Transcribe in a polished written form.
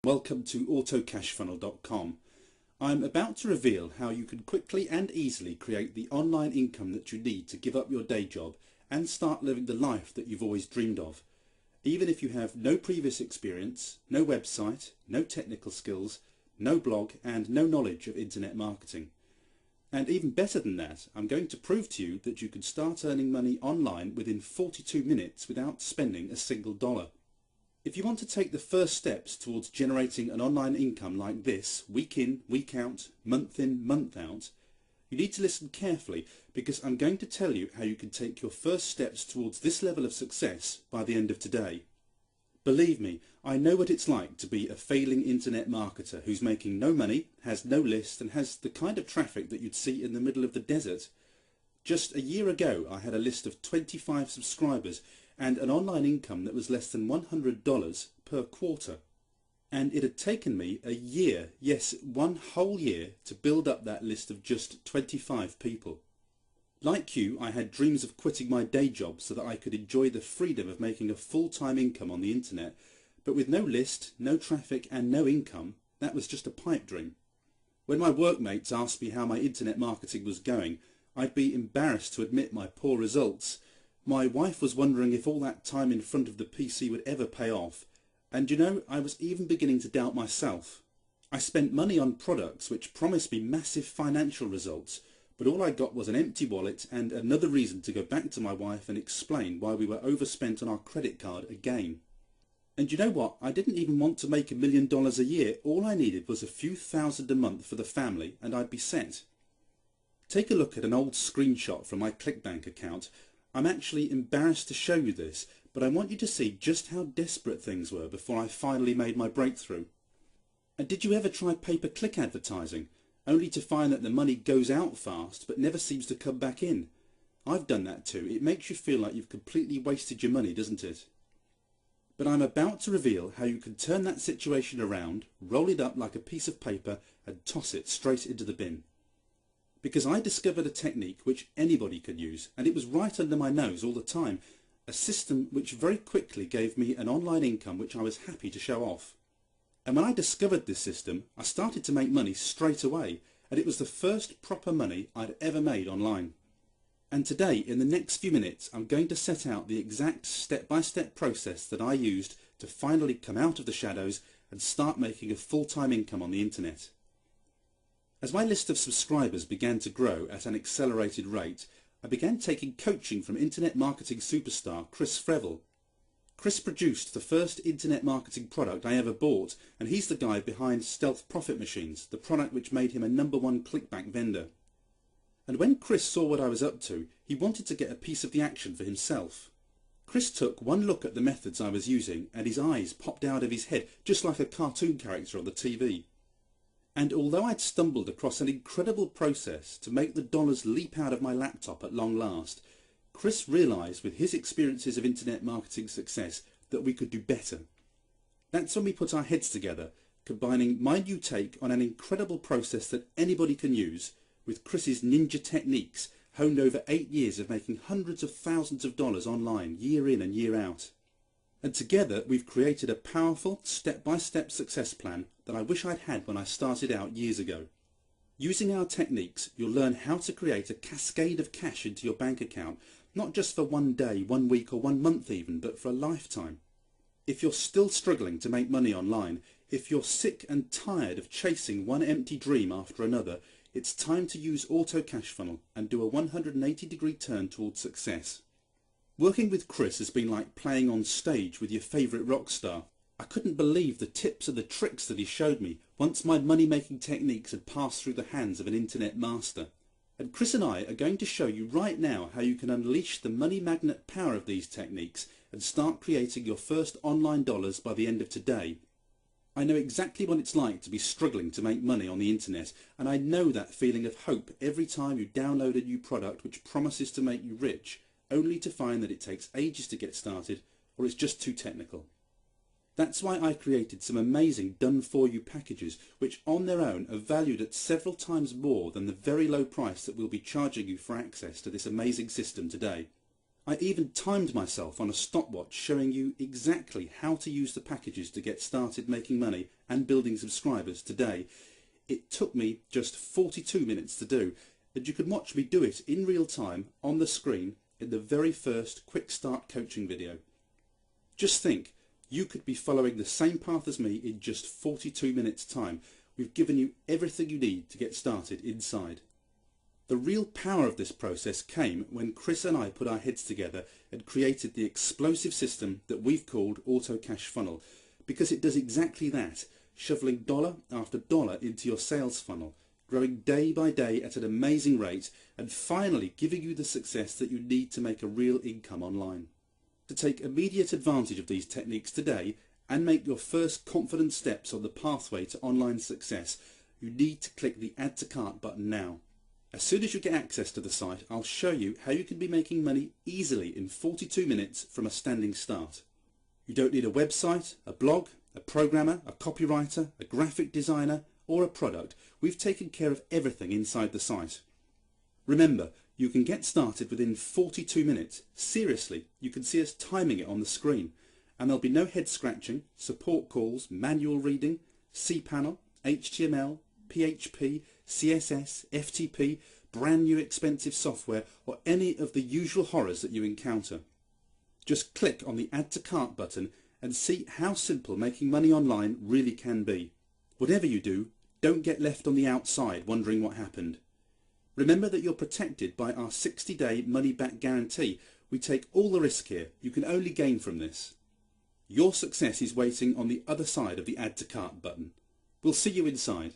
Welcome to AutoCashFunnel.com. I'm about to reveal how you can quickly and easily create the online income that you need to give up your day job and start living the life that you've always dreamed of, even if you have no previous experience, no website, no technical skills, no blog and no knowledge of internet marketing. And even better than that, I'm going to prove to you that you can start earning money online within 42 minutes without spending a single dollar. If you want to take the first steps towards generating an online income like this, week in, week out, month in, month out, you need to listen carefully because I'm going to tell you how you can take your first steps towards this level of success by the end of today. Believe me, I know what it's like to be a failing internet marketer who's making no money, has no list and has the kind of traffic that you'd see in the middle of the desert. Just a year ago I had a list of 25 subscribers and an online income that was less than $100 per quarter. And it had taken me a year, yes, one whole year, to build up that list of just 25 people. Like you, I had dreams of quitting my day job so that I could enjoy the freedom of making a full-time income on the internet, but with no list, no traffic and no income, that was just a pipe dream. When my workmates asked me how my internet marketing was going, I'd be embarrassed to admit my poor results. My wife was wondering if all that time in front of the PC would ever pay off, and you know, I was even beginning to doubt myself. I spent money on products which promised me massive financial results, but all I got was an empty wallet and another reason to go back to my wife and explain why we were overspent on our credit card again. And you know what? I didn't even want to make $1 million a year. All I needed was a few thousand a month for the family and I'd be set. Take a look at an old screenshot from my ClickBank account. I'm actually embarrassed to show you this, but I want you to see just how desperate things were before I finally made my breakthrough. And did you ever try pay-per-click advertising, only to find that the money goes out fast but never seems to come back in? I've done that too. It makes you feel like you've completely wasted your money, doesn't it? But I'm about to reveal how you can turn that situation around, roll it up like a piece of paper and toss it straight into the bin. Because I discovered a technique which anybody could use, and it was right under my nose all the time, a system which very quickly gave me an online income which I was happy to show off. And when I discovered this system, I started to make money straight away, and it was the first proper money I'd ever made online. And today, in the next few minutes, I'm going to set out the exact step-by-step process that I used to finally come out of the shadows and start making a full-time income on the internet. As my list of subscribers began to grow at an accelerated rate, I began taking coaching from internet marketing superstar Chris Freville. Chris produced the first internet marketing product I ever bought, and he's the guy behind Stealth Profit Machines, the product which made him a #1 clickbank vendor. And when Chris saw what I was up to, he wanted to get a piece of the action for himself. Chris took one look at the methods I was using and his eyes popped out of his head just like a cartoon character on the TV. And although I'd stumbled across an incredible process to make the dollars leap out of my laptop at long last, Chris realised with his experiences of internet marketing success that we could do better. That's when we put our heads together, combining my new take on an incredible process that anybody can use with Chris's ninja techniques honed over 8 years of making hundreds of thousands of dollars online year in and year out. And together we've created a powerful step-by-step success plan that I wish I'd had when I started out years ago. Using our techniques, you'll learn how to create a cascade of cash into your bank account, not just for one day, 1 week or 1 month even, but for a lifetime. If you're still struggling to make money online, if you're sick and tired of chasing one empty dream after another, it's time to use AutoCashFunnel and do a 180-degree turn towards success. Working with Chris has been like playing on stage with your favourite rock star. I couldn't believe the tips and the tricks that he showed me once my money-making techniques had passed through the hands of an internet master. And Chris and I are going to show you right now how you can unleash the money magnet power of these techniques and start creating your first online dollars by the end of today. I know exactly what it's like to be struggling to make money on the internet, and I know that feeling of hope every time you download a new product which promises to make you rich, only to find that it takes ages to get started or it's just too technical. That's why I created some amazing done-for-you packages which on their own are valued at several times more than the very low price that we'll be charging you for access to this amazing system today. I even timed myself on a stopwatch showing you exactly how to use the packages to get started making money and building subscribers today. It took me just 42 minutes to do, and you can watch me do it in real time on the screen in the very first Quick Start coaching video. Just think, you could be following the same path as me in just 42 minutes time. We've given you everything you need to get started inside. The real power of this process came when Chris and I put our heads together and created the explosive system that we've called AutoCashFunnel, because it does exactly that, shoveling dollar after dollar into your sales funnel, growing day by day at an amazing rate, and finally giving you the success that you need to make a real income online. To take immediate advantage of these techniques today and make your first confident steps on the pathway to online success, you need to click the Add to Cart button now. As soon as you get access to the site, I'll show you how you can be making money easily in 42 minutes from a standing start. You don't need a website, a blog, a programmer, a copywriter, a graphic designer, or a product. We've taken care of everything inside the site. Remember, you can get started within 42 minutes. Seriously, you can see us timing it on the screen. And there'll be no head scratching, support calls, manual reading, cPanel, HTML, PHP, CSS, FTP, brand new expensive software, or any of the usual horrors that you encounter. Just click on the Add to Cart button and see how simple making money online really can be. Whatever you do, don't get left on the outside wondering what happened. Remember that you're protected by our 60-day money-back guarantee. We take all the risk here. You can only gain from this. Your success is waiting on the other side of the Add to Cart button. We'll see you inside.